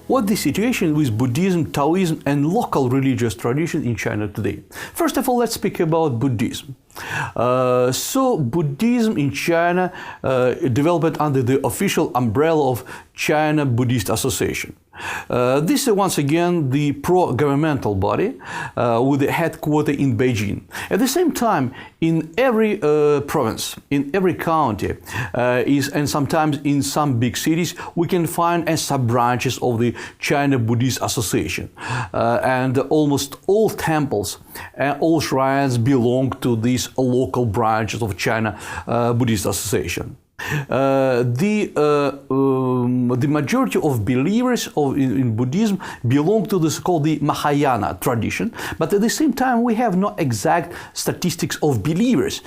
What the situation with Buddhism, Taoism, and local religious tradition in China today? First of all, let's speak about Buddhism. So Buddhism in China developed under the official umbrella of China Buddhist Association. This is once again the pro-governmental body with the headquarters in Beijing. At the same time, in every province, in every county, and sometimes in some big cities, we can find sub-branches of the China Buddhist Association. And almost all temples and all shrines belong to these local branches of China Buddhist Association. The majority of believers in Buddhism belong to this called the Mahayana tradition, but at the same time we have no exact statistics of believers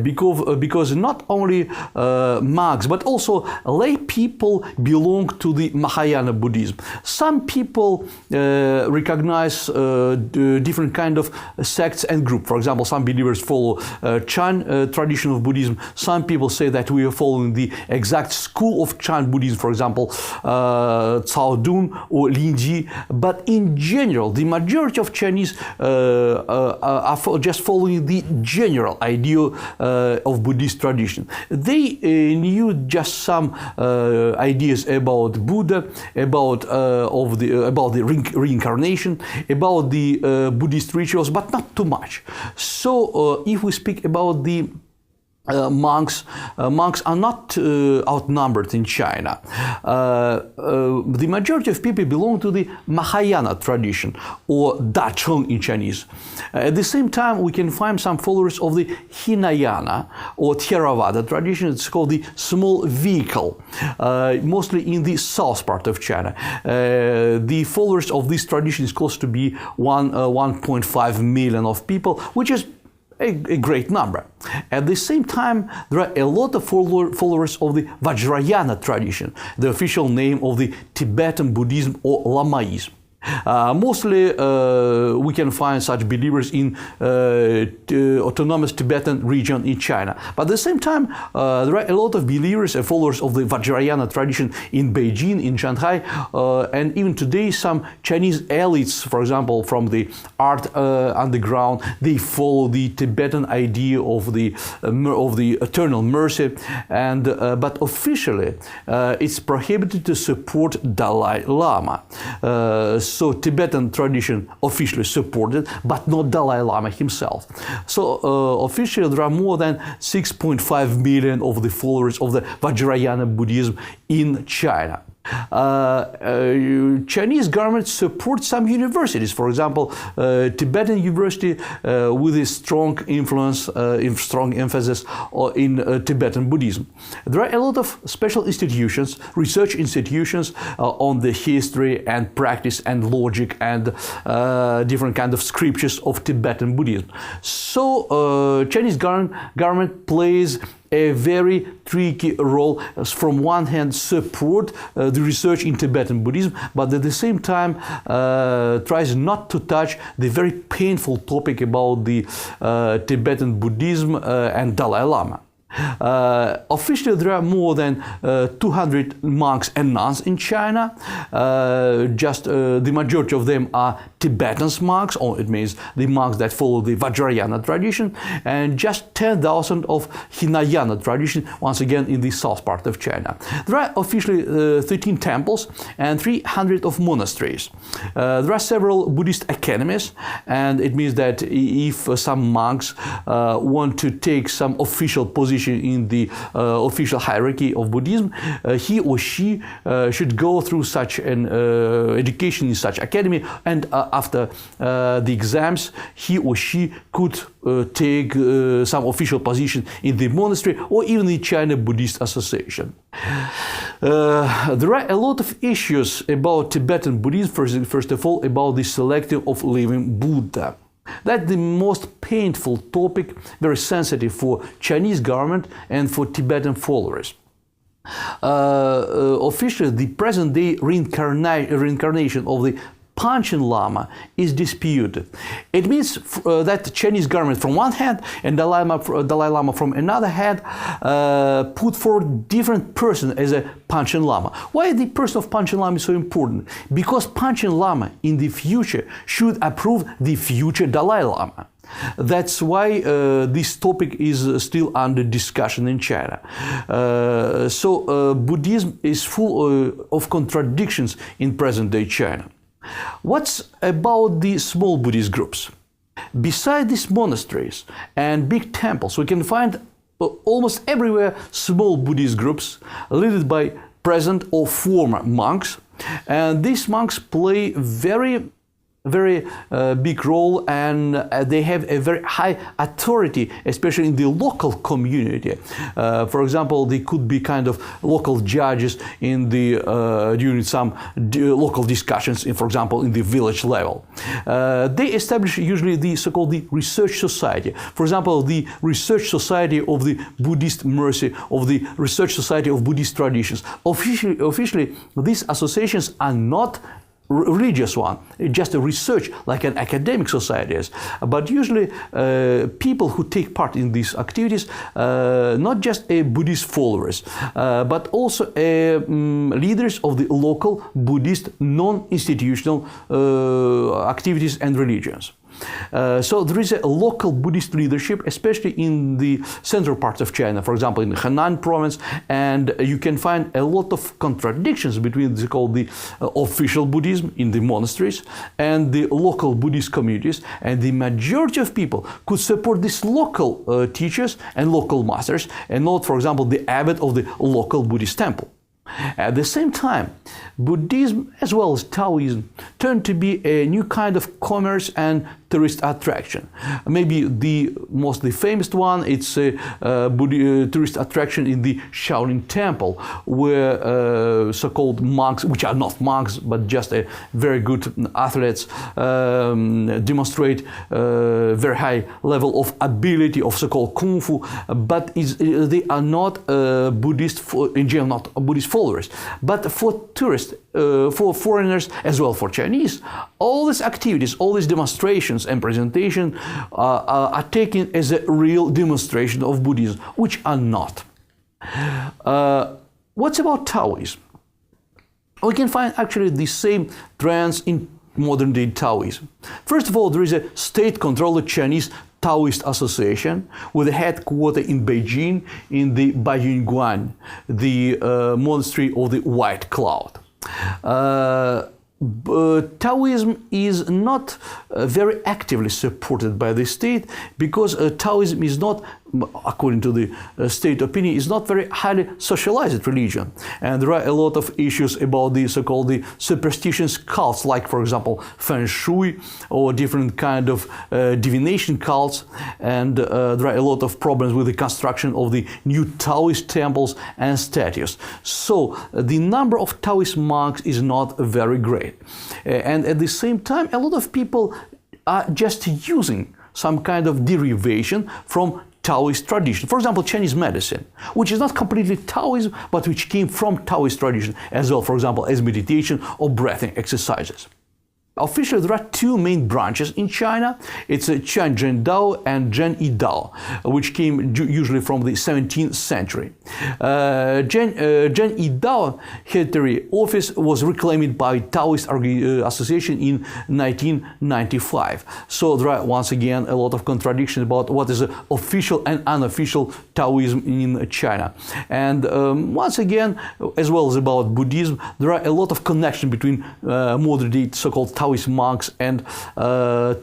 because not only monks but also lay people belong to the Mahayana Buddhism. Some people recognize different kind of sects and groups. For example, some believers follow Chan tradition of Buddhism. Some people say that we are following the exact school of Chan Buddhism, for example, Cao Dun or Linji. But in general, the majority of Chinese are just following the general idea of Buddhist tradition. They knew just some ideas about Buddha, about the reincarnation, about the Buddhist rituals, but not too much. So if we speak about the monks are not outnumbered in China. The majority of people belong to the Mahayana tradition, or Da Cheng in Chinese. At the same time, we can find some followers of the Hinayana or Theravada tradition. It's called the small vehicle, mostly in the south part of China. The followers of this tradition is close to be 1.5 million of people, which is a great number. At the same time, there are a lot of followers of the Vajrayana tradition, the official name of the Tibetan Buddhism or Lamaism. Mostly we can find such believers in autonomous Tibetan region in China. But at the same time, there are a lot of believers and followers of the Vajrayana tradition in Beijing, in Shanghai, and even today some Chinese elites, for example, from the art underground, they follow the Tibetan idea of the eternal mercy. And but officially, it's prohibited to support Dalai Lama. So Tibetan tradition officially supported, but not Dalai Lama himself. So officially there are more than 6.5 million of the followers of the Vajrayana Buddhism in China. Chinese government supports some universities. For example, Tibetan University with a strong influence, strong emphasis in Tibetan Buddhism. There are a lot of special institutions, research institutions on the history and practice and logic and different kind of scriptures of Tibetan Buddhism. So Chinese government plays a very tricky role. From one hand, support the research in Tibetan Buddhism, but at the same time tries not to touch the very painful topic about the Tibetan Buddhism and Dalai Lama. Officially, there are more than 200 monks and nuns in China. Just the majority of them are Tibetan monks, or it means the monks that follow the Vajrayana tradition, and just 10,000 of Hinayana tradition, once again in the south part of China. There are officially 13 temples and 300 of monasteries. There are several Buddhist academies, and it means that if some monks want to take some official position in the official hierarchy of Buddhism, he or she should go through such an education in such academy, and after the exams, he or she could take some official position in the monastery or even the China Buddhist Association. There are a lot of issues about Tibetan Buddhism. First of all, about the selecting of living Buddha. That's the most painful topic, very sensitive for Chinese government and for Tibetan followers. Officially, the present-day reincarnation of the Panchen Lama is disputed. It means that the Chinese government from one hand and Dalai Lama from another hand put forward different person as a Panchen Lama. Why the person of Panchen Lama is so important? Because Panchen Lama in the future should approve the future Dalai Lama. That's why this topic is still under discussion in China. So Buddhism is full of contradictions in present-day China. What's about the small Buddhist groups? Beside these monasteries and big temples, we can find almost everywhere small Buddhist groups led by present or former monks. And these monks play very big role, and they have a very high authority, especially in the local community. For example, they could be kind of local judges in the during some local discussions, for example, in the village level. They establish usually the so-called the research society. For example, the research society of the Buddhist mercy, of the research society of Buddhist traditions. Officially, these associations are not religious one, just a research like an academic societies. But usually people who take part in these activities, not just Buddhist followers, but also leaders of the local Buddhist non-institutional activities and religions. So there is a local Buddhist leadership, especially in the central parts of China, for example, in the Henan province, and you can find a lot of contradictions between the official Buddhism in the monasteries and the local Buddhist communities, and the majority of people could support these local teachers and local masters, and not, for example, the abbot of the local Buddhist temple. At the same time, Buddhism as well as Taoism turned to be a new kind of commerce and tourist attraction. Maybe the mostly famous one, it's a tourist attraction in the Shaolin Temple, where so-called monks, which are not monks but just a very good athletes, demonstrate very high level of ability of so-called Kung Fu, but they are not Buddhist, in general not Buddhist followers. But for tourists, for foreigners, as well for Chinese, all these activities, all these demonstrations and presentation are taken as a real demonstration of Buddhism, which are not. What's about Taoism? We can find actually the same trends in modern-day Taoism. First of all, there is a state-controlled Chinese Taoist association with a headquarters in Beijing in the Baiyunyuan, the monastery of the White Cloud. Taoism is not very actively supported by the state, because Taoism is not, according to the state opinion, is not very highly socialized religion. And there are a lot of issues about the so-called the superstitious cults, like, for example, Feng Shui or different kind of divination cults. And there are a lot of problems with the construction of the new Taoist temples and statues. So the number of Taoist monks is not very great. And at the same time, a lot of people are just using some kind of derivation from Taoist tradition. For example, Chinese medicine, which is not completely Taoism, but which came from Taoist tradition as well, for example, as meditation or breathing exercises. Officially, there are two main branches in China. It's Qianzhen Dao and Zhenyi Dao, which came usually from the 17th century. Zhenyi Dao hereditary office was reclaimed by Taoist Association in 1995. So there are once again a lot of contradictions about what is official and unofficial Taoism in China. And once again, as well as about Buddhism, there are a lot of connection between modern-day so-called Taoist monks and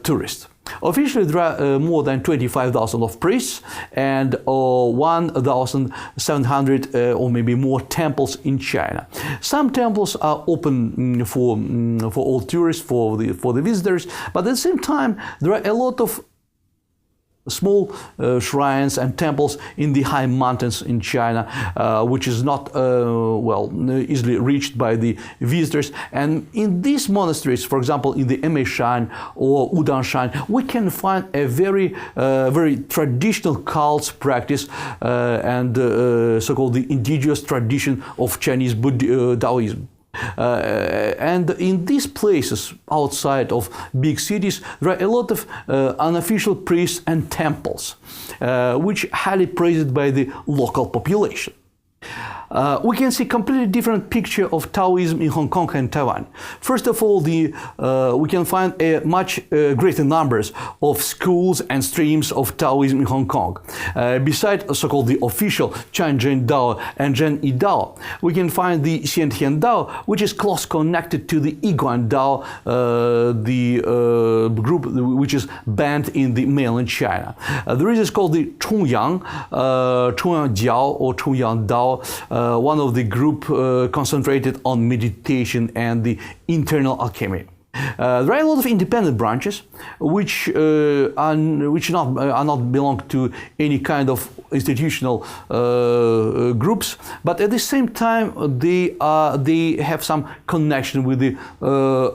tourists. Officially, there are more than 25,000 of priests and 1,700 or maybe more temples in China. Some temples are open for all tourists, for the visitors, but at the same time, there are a lot of small shrines and temples in the high mountains in China, which is not easily reached by the visitors. And in these monasteries, for example, in the Emeishan or Udanshan, we can find a very traditional cults practice and so-called the indigenous tradition of Chinese Taoism. And in these places outside of big cities, there are a lot of unofficial priests and temples, which are highly praised by the local population. We can see completely different picture of Taoism in Hong Kong and Taiwan. First of all, we can find a much greater numbers of schools and streams of Taoism in Hong Kong. Besides so-called the official Tianzhen Dao and Zhen Yi Dao, we can find the Xiantian Dao, which is close connected to the Yiguan Dao, the group which is banned in the mainland China. There is called the Chongyang Jiao or Chongyang Dao, one of the group concentrated on meditation and the internal alchemy. There are a lot of independent branches which are not belong to any kind of institutional groups, but at the same time they have some connection with the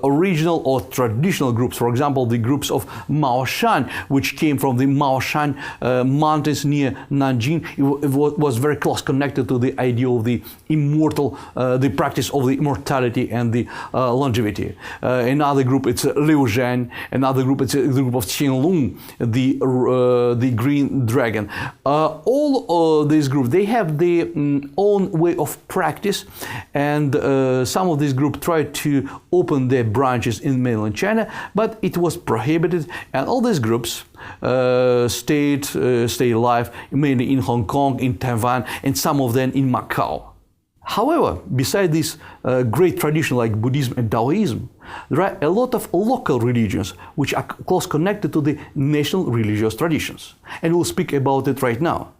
original or traditional groups. For example, the groups of Maoshan, which came from the Maoshan mountains near Nanjing. It was very close connected to the idea of the immortal, the practice of the immortality and the longevity. Another group, it's Liu Zhen. Another group, it's the group of Qianlong, the green dragon. All these groups, they have their own way of practice, and some of these groups tried to open their branches in mainland China, but it was prohibited, and all these groups stay alive, mainly in Hong Kong, in Taiwan, and some of them in Macau. However, beside this great tradition like Buddhism and Daoism, there are a lot of local religions which are close connected to the national religious traditions. And we'll speak about it right now.